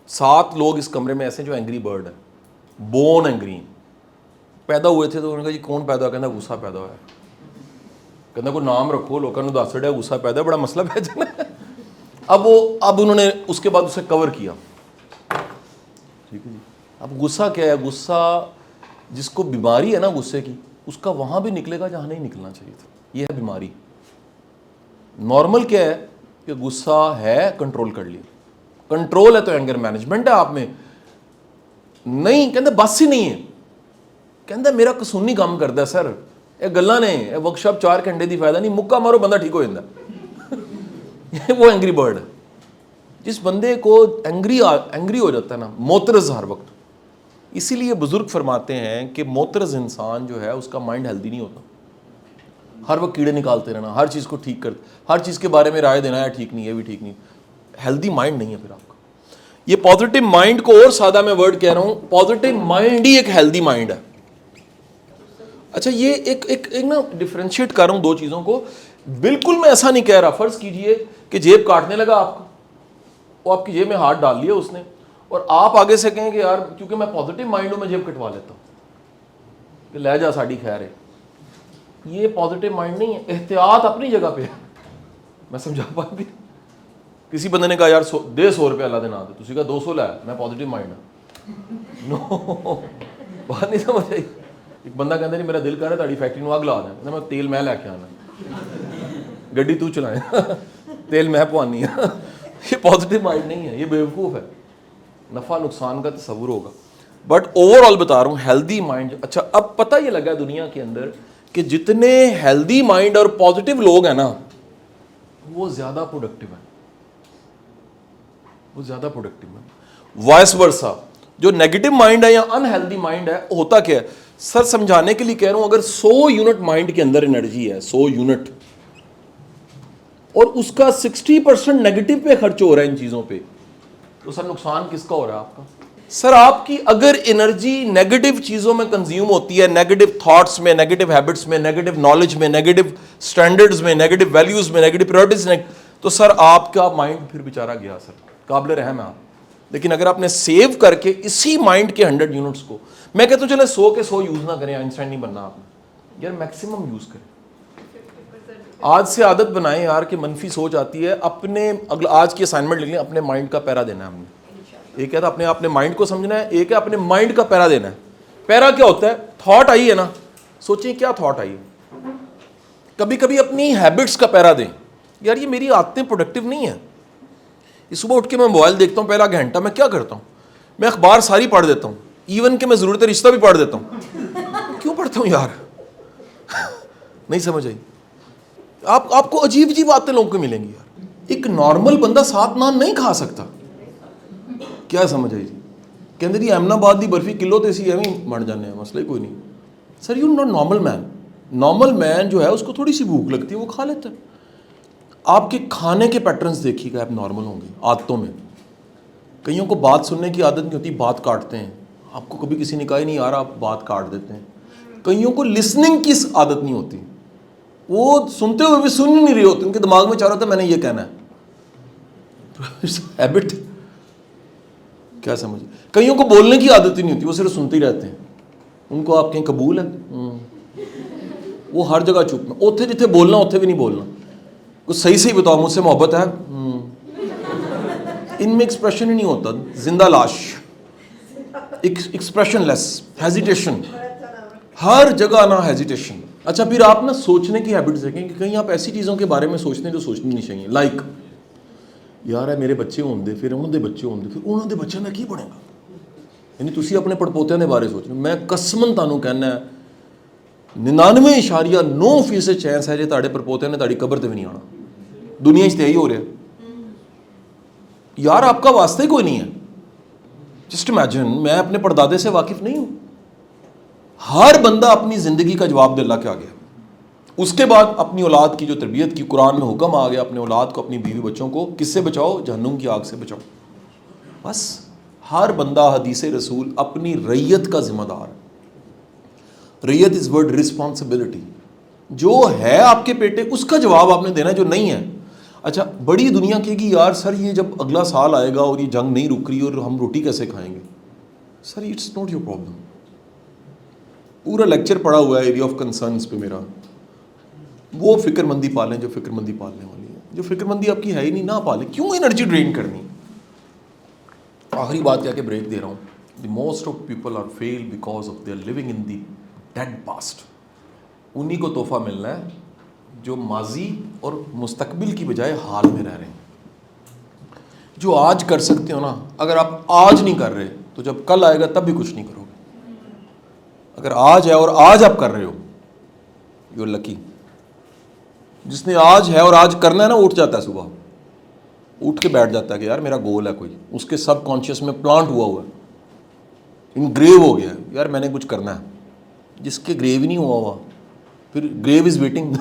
7 لوگ اس کمرے میں ایسے جو اینگری برڈ ہے, بون اینگری. پیدا ہوئے تھے تو انہوں نے کہا جی کون پیدا ہوا؟ کہنا غصہ پیدا ہوا ہے. کہنا کوئی نام رکھو, لوگوں نے دس ہے غصہ پیدا ہے, بڑا مسئلہ پہ جانا. اب انہوں نے اس کے بعد اسے کور کیا. ٹھیک ہے جی. اب غصہ کیا ہے؟ غصہ جس کو بیماری ہے نا غصے کی, اس کا وہاں بھی نکلے گا جہاں نہیں نکلنا چاہیے تھا. یہ ہے بیماری. نارمل کیا ہے کہ غصہ ہے کنٹرول کر لیا. کنٹرول ہے تو اینگر مینجمنٹ ہے آپ میں. نہیں کہتے بس ہی نہیں ہے, کہتا میرا قصور نہیں کام کرتا سر, یہ گلاں نے ورکشاپ 4 گھنٹے دی فائدہ نہیں, مکہ مارو بندہ ٹھیک ہو جاتا ہے. وہ اینگری برڈ ہے. جس بندے کو اینگری ہو جاتا ہے نا, معترض ہر وقت. اسی لیے بزرگ فرماتے ہیں کہ معترض انسان جو ہے اس کا مائنڈ ہیلدی نہیں ہوتا. ہر وقت کیڑے نکالتے رہنا, ہر چیز کو ٹھیک کر, ہر چیز کے بارے میں رائے دینا ہے ٹھیک نہیں ہے, بھی ٹھیک نہیں. ہیلدی مائنڈ نہیں ہے پھر آپ کا. یہ پازیٹیو مائنڈ کو اور سادہ میں ورڈ کہہ رہا ہوں, پازیٹیو مائنڈ ہی ایک ہیلدی مائنڈ ہے. اچھا یہ ایک نا ڈفرینشیٹ کر رہا ہوں دو چیزوں کو. بالکل میں ایسا نہیں کہہ رہا, فرض کیجئے کہ جیب کاٹنے لگا آپ کو, وہ آپ کی جیب میں ہاتھ ڈال لیا اس نے, اور آپ آگے سے کہیں کہ یار کیونکہ میں پازیٹیو مائنڈ ہوں میں جیب کٹوا لیتا ہوں کہ لے جا ساڑی خیر ہے. یہ پازیٹیو مائنڈ نہیں ہے. احتیاط اپنی جگہ پہ ہے, میں سمجھا پاتی. کسی بندے نے کہا یار 100 روپے اللہ دے نام دے, تسی کہا 200 لایا, میں پازیٹیو مائنڈ ہوں. نو, بات نہیں سمجھ آئی. ایک بندہ کہتا نہیں میرا دل کر رہا ہے تاڑی فیکٹری میں آگ لا دیں, میں تیل میں لے کے آنا, گڈی تو چلائیں, تیل میں پوانی ہے. یہ پازیٹیو مائنڈ نہیں ہے, یہ بیوقوف ہے. نفع نقصان کا تصور ہوگا, بٹ اوور آل بتا رہا ہوں ہیلدی مائنڈ. اچھا اب پتہ یہ لگا دنیا کے اندر کہ جتنے ہیلدی مائنڈ اور پازیٹیو لوگ ہیں نا وہ زیادہ پروڈکٹیو ہیں, وہ زیادہ پروڈکٹیو ہیں. وائس ورسا جو نیگیٹو مائنڈ ہے یا انہیلدی مائنڈ ہے, ہوتا کیا ہے سر سمجھانے کے لیے کہہ رہا ہوں, اگر 100 یونٹ مائنڈ کے اندر انرجی ہے 100 یونٹ, اور اس کا 60% نیگیٹو پہ خرچ ہو رہا ہے ان چیزوں پہ, تو سر نقصان کس کا ہو رہا ہے آپ کا؟ سر آپ کی اگر انرجی نیگیٹو چیزوں میں کنزیوم ہوتی ہے, نیگیٹو تھاٹس میں, نیگیٹو ہیبٹس میں, نیگیٹو نالج میں, نیگیٹو سٹینڈرڈز میں, نیگیٹو ویلیوز میں, نیگیٹو پرائرٹیز میں, تو سر آپ کا مائنڈ پھر بیچارہ گیا سر, قابل رحم ہے آپ. لیکن اگر آپ نے سیو کر کے اسی مائنڈ کے 100 یونٹس کو, میں کہتا ہوں چلے 100 کے 100 یوز نہ کریں, آئنسٹائن نہیں بننا آپ نے, یار میکسیمم یوز کریں. آج سے عادت بنائیں یار کہ منفی سوچ آتی ہے, اپنے آج کی اسائنمنٹ لکھ لیں, اپنے مائنڈ کا پیرا دینا ہے ہم نے. ایک ہے اپنے اپنے مائنڈ کو سمجھنا ہے, ایک ہے اپنے مائنڈ کا پیرا دینا ہے. پیرا کیا ہوتا ہے؟ تھاٹ آئی ہے نا, سوچیں کیا تھاٹ آئی ہے. کبھی کبھی اپنی ہیبٹس کا پیرا دیں, یار یہ میری عادتیں پروڈکٹیو نہیں ہیں. یہ صبح اٹھ کے میں موبائل دیکھتا ہوں, پہلا گھنٹہ میں کیا کرتا ہوں, میں اخبار ساری پڑھ دیتا ہوں, ایون کہ میں ضرورت رشتہ بھی پڑھ دیتا ہوں. کیوں پڑھتا ہوں یار؟ نہیں سمجھ آئی. آپ کو عجیب عجیب باتیں لوگوں کو ملیں گی یار. ایک نارمل بندہ 7 نان نہیں کھا سکتا. کیا سمجھ آئی جی؟ کہتے جی احمد آباد دی برفی کلو تے سی ایویں بن جانے ہیں, مسئلہ کوئی نہیں. Sir you not normal man. Normal man جو ہے اس کو تھوڑی سی بھوک لگتی ہے, وہ کھا لیتا ہے. آپ کے کھانے کے پیٹرنز دیکھیے گا, آپ نارمل ہوں گے عادتوں میں. کئیوں کو بات سننے کی عادت نہیں ہوتی, بات کاٹتے ہیں. آپ کو کبھی کسی نے کہا ہی نہیں یار آپ بات کاٹ دیتے ہیں. کئیوں کو لسننگ کی عادت نہیں ہوتی, وہ سنتے ہوئے بھی سن نہیں رہے ہوتے, ان کے دماغ میں چاہ رہا تھا میں نے یہ کہنا ہے. ہیبٹ. کیا سمجھ. کئیوں کو بولنے کی عادت ہی نہیں ہوتی, وہ صرف سنتے ہی رہتے ہیں. ان کو آپ کہیں قبول ہے, وہ ہر جگہ چپ میں, اوتھے جتھے بولنا اوتھے بھی نہیں بولنا. کچھ صحیح صحیح بتاؤ مجھ سے محبت ہے, ان میں ایکسپریشن ہی نہیں ہوتا, زندہ لاش, ایکسپریشن لیس, ہیزیٹیشن ہر جگہ نا ہیزیٹیشن. اچھا پھر آپ نا سوچنے کی ہیبٹ دیکھیں کہ کہیں آپ ایسی چیزوں کے بارے میں سوچتے ہیں جو سوچنی نہیں چاہیے. لائک یار ہے میرے بچے ہوندے, پھر انہوں دے بچے ہوندے, پھر انہوں دے بچوں کا کی بنے گا. یعنی تسی اپنے پڑپوتیاں دے بارے سوچ رہے. میں قسمن تانوں کہنا ہے 99.9% چانس ہے جے تہاڈے پڑپوتیاں نے تہاڈی قبر تے بھی نہیں آنا. دنیا اس تے ہی ہو رہا ہے یار, آپ کا واسطہ ہی کوئی نہیں ہے. جسٹ امیجن, میں اپنے پردادے سے واقف نہیں ہوں. ہر بندہ اپنی زندگی کا جواب دے اللہ کے آگے. اس کے بعد اپنی اولاد کی جو تربیت کی, قرآن میں حکم آ گیا اپنے اولاد کو, اپنی بیوی بچوں کو کس سے بچاؤ؟ جہنم کی آگ سے بچاؤ. بس ہر بندہ حدیث رسول اپنی ریت کا ذمہ دار ہے. ریت از ورڈ رسپانسبلٹی. جو ہے آپ کے پیٹے اس کا جواب آپ نے دینا ہے, جو نہیں ہے. اچھا بڑی دنیا کہے گی یار سر یہ جب اگلا سال آئے گا اور یہ جنگ نہیں رک رہی اور ہم روٹی کیسے کھائیں گے. Sir it's not your problem. پورا لیکچر پڑا ہوا ہے ایریا آف کنسرنس پہ میرا. وہ فکر مندی پالیں جو فکر مندی پالنے والی ہے. جو فکر مندی آپ کی ہے ہی نہیں, نہ پالیں. کیوں انرجی ڈرین کرنی. آخری بات کیا کہ بریک دے رہا ہوں. The most of people are fail because of they are living in the dead past. انہیں کو تحفہ ملنا ہے جو ماضی اور مستقبل کی بجائے حال میں رہ رہے ہیں. جو آج کر سکتے ہو نا, اگر آپ آج نہیں کر رہے تو جب کل آئے گا تب بھی کچھ نہیں کرو گے. اگر آج ہے اور آج آپ کر رہے ہو یو آر لکی. جس نے آج ہے اور آج کرنا ہے نا, اٹھ جاتا ہے صبح, اٹھ کے بیٹھ جاتا ہے کہ یار میرا گول ہے کوئی, اس کے سب کانشیس میں پلانٹ ہوا ہے, انگریو ہو گیا ہے, یار میں نے کچھ کرنا ہے. جس کے گریو ہی نہیں ہوا پھر گریو از ویٹنگ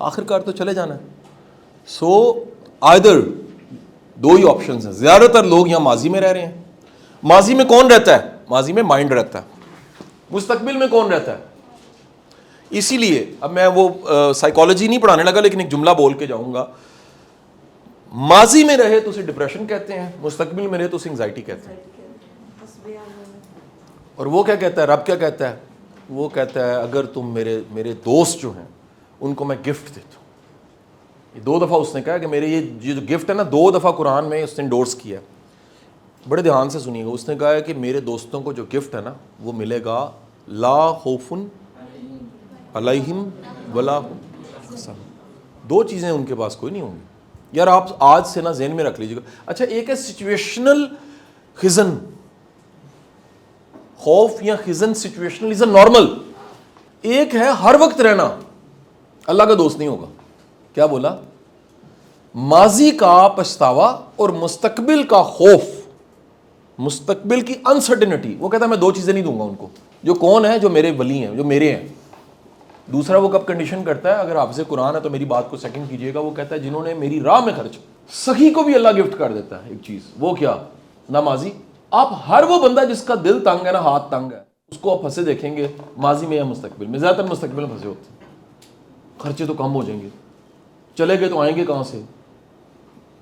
آخر کار تو چلے جانا ہے. سو آئدر دو ہی آپشنز ہیں. زیادہ تر لوگ یہاں ماضی میں رہ رہے ہیں. ماضی میں کون رہتا ہے؟ ماضی میں مائنڈ رہتا ہے. مستقبل میں کون رہتا ہے؟ اسی لیے اب میں وہ سائیکالوجی نہیں پڑھانے لگا, لیکن ایک جملہ بول کے جاؤں گا. ماضی میں رہے تو اسے ڈپریشن کہتے ہیں, مستقبل میں رہے تو اسے انگزائٹی کہتے ہیں. اور وہ کیا کہتا ہے, رب کیا کہتا ہے؟ وہ کہتا ہے اگر تم میرے دوست جو ہیں ان کو میں گفٹ دیتا ہوں. یہ 2 دفعہ اس نے کہا کہ میرے یہ جو گفٹ ہے نا, 2 دفعہ قرآن میں اس نے انڈورس کیا. بڑے دھیان سے سنیے گا. اس نے کہا ہے کہ میرے دوستوں کو جو گفٹ ہے نا وہ ملے گا لا خوف علیہم ولا هم يحزنون. 2 چیزیں ان کے پاس کوئی نہیں ہوں گی. یار آپ آج سے نا ذہن میں رکھ لیجیے گا. اچھا ایک ہے سچویشنل خزن, خوف یا خزن سچویشنل از اے نارمل. ایک ہے ہر وقت رہنا, اللہ کا دوست نہیں ہوگا. کیا بولا؟ ماضی کا پچھتاوا اور مستقبل کا خوف, مستقبل کی انسرٹینٹی. وہ کہتا ہے میں 2 چیزیں نہیں دوں گا ان کو. جو کون ہے؟ جو میرے ولی ہیں, جو میرے ہیں. دوسرا وہ کب کنڈیشن کرتا ہے, اگر حافظ قرآن ہے تو میری بات کو سیکنڈ کیجئے گا, وہ کہتا ہے جنہوں نے میری راہ میں خرچ. سخی کو بھی اللہ گفٹ کر دیتا ہے ایک چیز, وہ کیا؟ نہ ماضی. آپ ہر وہ بندہ جس کا دل تنگ ہے نا, ہاتھ تنگ ہے, اس کو آپ پھنسے دیکھیں گے ماضی میں یا مستقبل میں. زیادہ تر مستقبل میں پھنسے ہوتے ہیں. خرچے تو کم ہو جائیں گے, چلے گئے تو آئیں گے کہاں سے,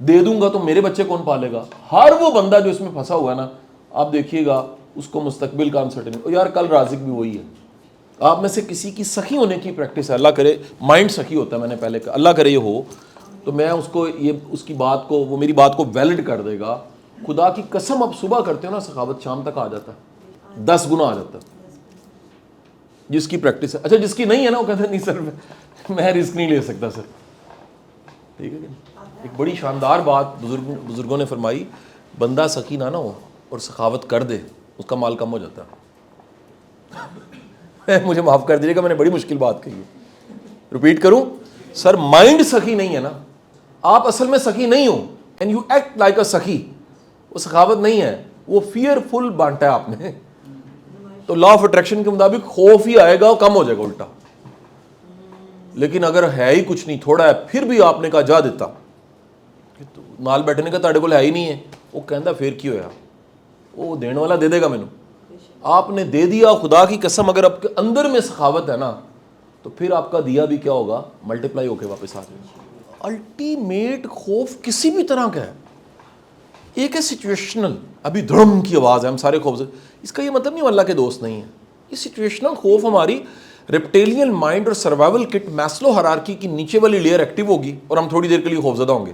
دے دوں گا تو میرے بچے کون پالے گا. ہر وہ بندہ جو اس میں پھنسا ہوا ہے نا, آپ دیکھیے گا اس کو مستقبل کا انسرٹن. یار کل رازق بھی وہی ہے. آپ میں سے کسی کی سخی ہونے کی پریکٹس ہے, اللہ کرے مائنڈ سخی ہوتا ہے, میں نے پہلے کہا اللہ کرے یہ ہو, تو میں اس کو یہ اس کی بات کو, وہ میری بات کو ویلڈ کر دے گا. خدا کی قسم اب صبح کرتے ہو نا سخاوت, شام تک آ جاتا ہے, 10 گنا آ جاتا ہے جس کی پریکٹس ہے. اچھا جس کی نہیں ہے نا, وہ کہتے ہیں نہیں سر میں رسک نہیں لے سکتا سر. ٹھیک ہے کہ ایک بڑی شاندار بات بزرگوں نے فرمائی, بندہ سخی نہ ہو اور سخاوت کر دے, اس کا مال کم ہو جاتا ہے. مجھے معاف کر دیجیے گا, میں نے بڑی مشکل بات کہی ہے, ریپیٹ کروں. سر مائنڈ سخی نہیں ہے نا, آپ اصل میں سخی نہیں ہو, and you act like a سخی. وہ سخاوت نہیں ہے, وہ فیئر فل بانٹا ہے آپ نے. تو لا آف اٹریکشن کے مطابق خوف ہی آئے گا, کم ہو جائے گا الٹا. لیکن اگر ہے ہی کچھ نہیں, تھوڑا ہے, پھر بھی آپ نے کہا جا دیتا, نال بیٹھنے کا تاڑے کو ہے ہی نہیں ہے, وہ کہندا پھر کی ہویا, وہ دینے والا دے دے گا مینوں. آپ نے دے دیا, خدا کی قسم اگر آپ کے اندر میں سخاوت ہے نا, تو پھر آپ کا دیا بھی کیا ہوگا, ملٹیپلائی ہو کے واپس آ جائے گا. الٹیمیٹ خوف کسی بھی طرح کا ہے. ایک ہے سچویشنل, ابھی دھڑم کی آواز ہے, ہم سارے خوف سے, اس کا یہ مطلب نہیں اللہ کے دوست نہیں ہیں. یہ سچویشنل خوف ہماری ریپٹیلین مائنڈ اور سروائیول کٹ میسلو ہرارکی کی نیچے والی لیئر ایکٹیو ہوگی اور ہم تھوڑی دیر کے لیے خوفزدہ ہوں گے.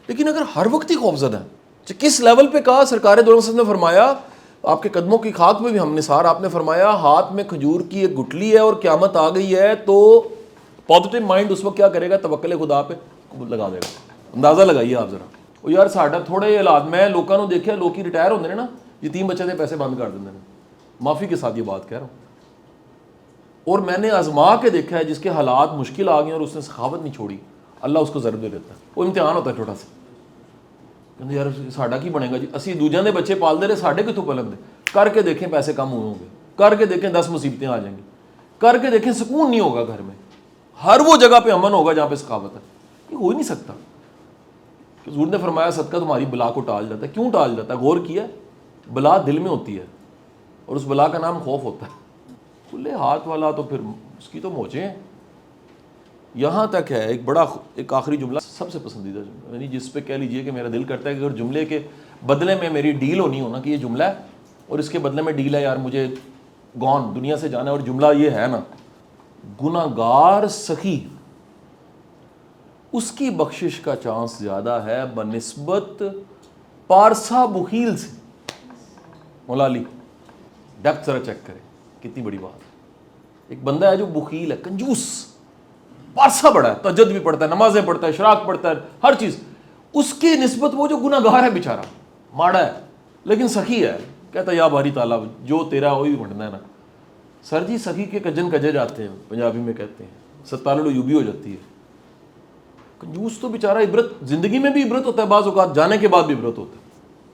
لیکن اگر ہر وقت ہی خوفزدہ ہیں, کس لیول پہ کہا سرکار دو عالم نے فرمایا, آپ کے قدموں کی خاک میں بھی ہم نثار, آپ نے فرمایا ہاتھ میں کھجور کی ایک گٹلی ہے اور قیامت آ گئی ہے, تو پازیٹیو مائنڈ اس وقت کیا کرے گا, توکل خدا پہ لگا دے گا. اندازہ لگائیے آپ ذرا. وہ یار ساڈا تھوڑے یہ حالات, میں لوگوں نے دیکھا, لوگ ریٹائر ہوتے ہیں نا, یتیم بچے کے پیسے بند کر دیتے ہیں. معافی کے ساتھ یہ بات کہہ رہا ہوں. اور میں نے آزما کے دیکھا ہے, جس کے حالات مشکل آ گئے اور اس نے سخاوت نہیں چھوڑی, اللہ اس کو ضرب دے دیتا ہے. وہ امتحان ہوتا ہے چھوٹا سا, کہ یار ساڈا کی بنے گا جی, اسی دوجیاں دے بچے پال دے رہے, ساڈے کتوں پلن دے. کر کے دیکھیں پیسے کم ہوں گے, کر کے دیکھیں 10 مصیبتیں آ جائیں گی, کر کے دیکھیں سکون نہیں ہوگا گھر میں. ہر وہ جگہ پہ امن ہوگا جہاں پہ سخاوت ہے. یہ ہو ہی نہیں سکتا. حضور نے فرمایا صدقہ تمہاری بلا کو ٹال جاتا ہے. کیوں ٹال جاتا ہے؟ غور کیا, بلا دل میں ہوتی ہے اور اس بلا کا نام خوف ہوتا ہے. کھلے ہاتھ والا تو پھر اس کی تو موجیں ہیں. یہاں تک ہے ایک آخری جملہ سب سے پسندیدہ جملہ, یعنی جس پہ کہہ لیجئے کہ میرا دل کرتا ہے کہ اگر جملے کے بدلے میں میری ڈیل ہونی ہونا کہ یہ جملہ ہے اور اس کے بدلے میں ڈیل ہے, یار مجھے دنیا سے جانا ہے, اور جملہ یہ ہے نا, گناہگار سخی اس کی بخشش کا چانس زیادہ ہے بنسبت پارسا بخیل سے. مولا علی ڈیپتھ ذرا چیک کریں, کتنی بڑی بات ہے. ایک بندہ ہے جو بخیل ہے, کنجوس, پارسا بڑا ہے, تہجد بھی پڑھتا ہے, نمازیں پڑھتا ہے, اشراق پڑھتا ہے, ہر چیز, اس کی نسبت وہ جو گناہگار ہے بیچارہ, ماڑا ہے لیکن سخی ہے, کہتا ہے یا باری تعالیٰ جو تیرا وہی بننا ہے نا. سر جی سخی کے کجن کجے جاتے ہیں, پنجابی میں کہتے ہیں, ستارلو یوں بھی ہو جاتی ہے. کنجوس تو بیچارہ عبرت زندگی میں بھی عبرت ہوتا ہے، بعض اوقات جانے کے بعد بھی عبرت ہوتا ہے.